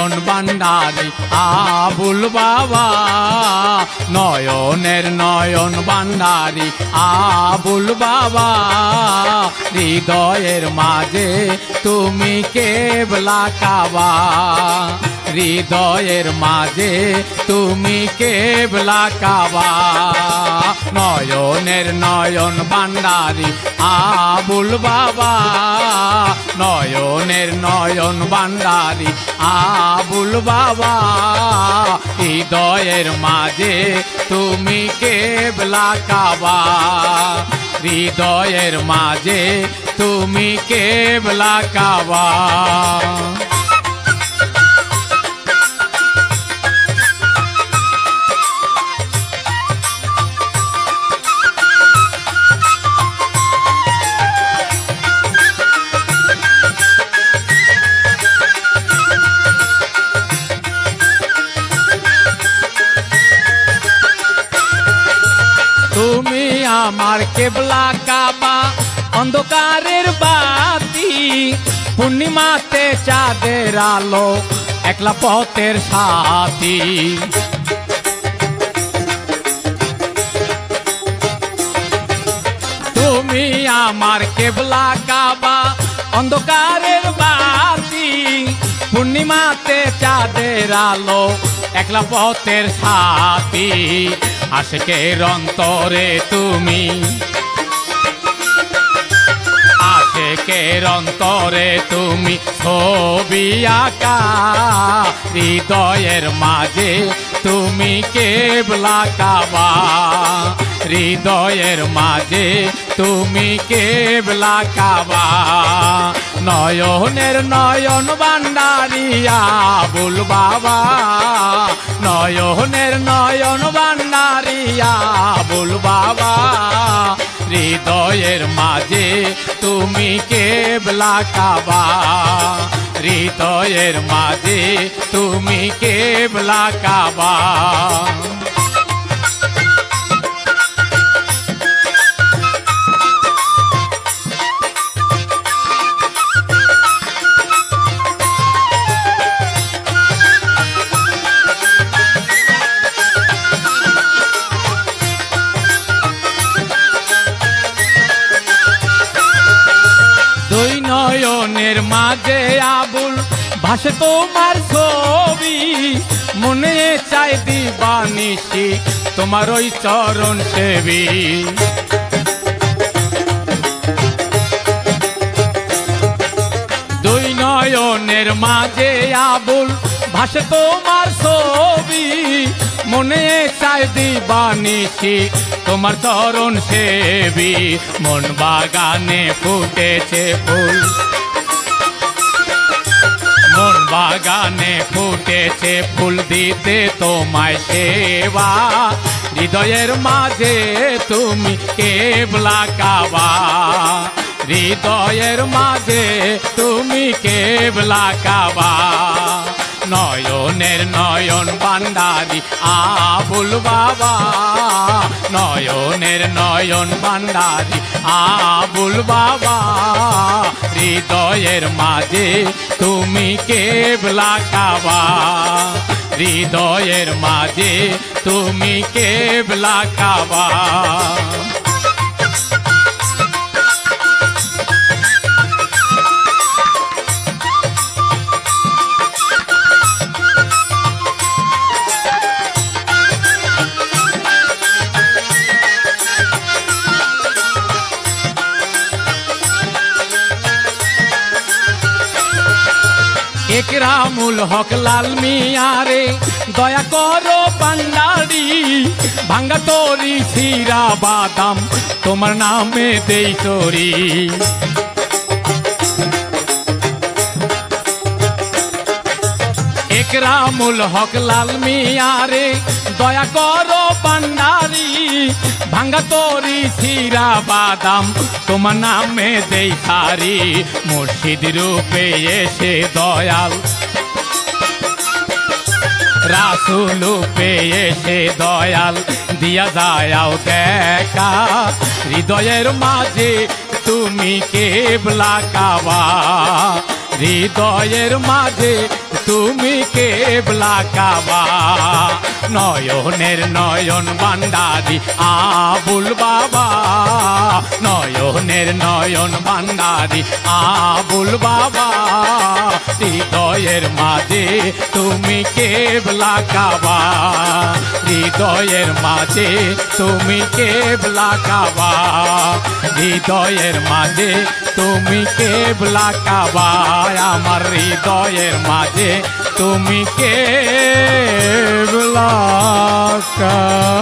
নয়ন ভান্ডারী আবুল বাবা, নয়নের নয়ন ভান্ডারী আবুল বাবা, হৃদয়ের মাঝে তুমি কেবলা কাবা, হৃদয়ের মাঝে তুমি কেবলা কাবা। নয়নের নয়ন ভান্ডারী আবুল বাবা, নয়নের নয়ন ভান্ডারী আবুল বাবা, হৃদয়ের মাঝে তুমি কেবলা কাবা, হৃদয়ের মাঝে তুমি কেবলা কাবা। তুমি আমার কেবলা কাবা, অন্ধকারের বাতি, পূর্ণিমাতে চাঁদের আলো, একলা পথের সাথী। তুমি আমার কেবলা কাবা, অন্ধকারের বাতি, পূর্ণিমাতে চাঁদের আলো, একলা পথের সাথী। আশিকের অন্তরে তুমি, আশিকের অন্তরে তুমি ছবি আঁকা, হৃদয়ের মাঝে তুমি কেবলা কাবা, হৃদয়ের মাঝে তুমি কেবলা কাবা। নয়নের নয়ন ভান্ডারী আবুল বাবা, নয়নের নয়ন ভান্ডারী আবুল বাবা, হৃদয়ের মাঝে তুমি কেবলা কাবা, হৃদয়ের মাঝে তুমি কেবলা কাবা। দুই নয়নের মাঝে আবুল ভাসে তোমার ছবি, মনে চাই দিবানিশি তোমার ওই চরণ সেবী। দুই নয়নের মাঝে আবুল ভাসে তোমার ছবি, মনে চাই দিবানিশি তোমার চরণ সেবী। মন বাগানে ফুটেছে ফুল, মন বাগানে ফুটেছে ফুল, দিতে তোমায় সেবা, হৃদয়ের মাঝে তুমি কেবলা কাবা, হৃদয়ের মাঝে তুমি কেবলা কাবা। নয়নের নয়ন ভান্ডারী আবুল বাবা, নয়নের নয়ন ভান্ডারী আবুল বাবা, হৃদয়ের মাঝে তুমি কেবলা কাবা, হৃদয়ের মাঝে তুমি কেবলা কাবা। একরামুল হক লাল মিয়ারে দয়া করো ভান্ডারী, ভাঙ্গা তরি শিরা বাদাম তোমার নামে দেই তরি। একরামুল হক লাল মিয়ারে দয়া করো ভান্ডারী, ভাঙ্গা তরি শিরা বাদাম তোমার নামে দেই সারি। মুর্শিদ রূপে এসে দয়াল, রাসূল পেয়ে সে দয়াল দিয়া যাও দেখা, হৃদয়ের মাঝে তুমি কেবলা কাবা, হৃদয়ের মাঝে তুমি কেবলা কাবা। নয়নের নয়ন ভান্ডারি আবুল বাবা, নয়নের নয়ন ভান্ডারি আবুল বাবা, হৃদয়ের মাঝে তুমি কেবলা কাবা, হৃদয়ের মাঝে তুমি কেবলা কাবা, হৃদয়ের মাঝে তুমি কেবলা কাবা, আমার হৃদয়ের মাঝে তুমি কেবলা কাবা।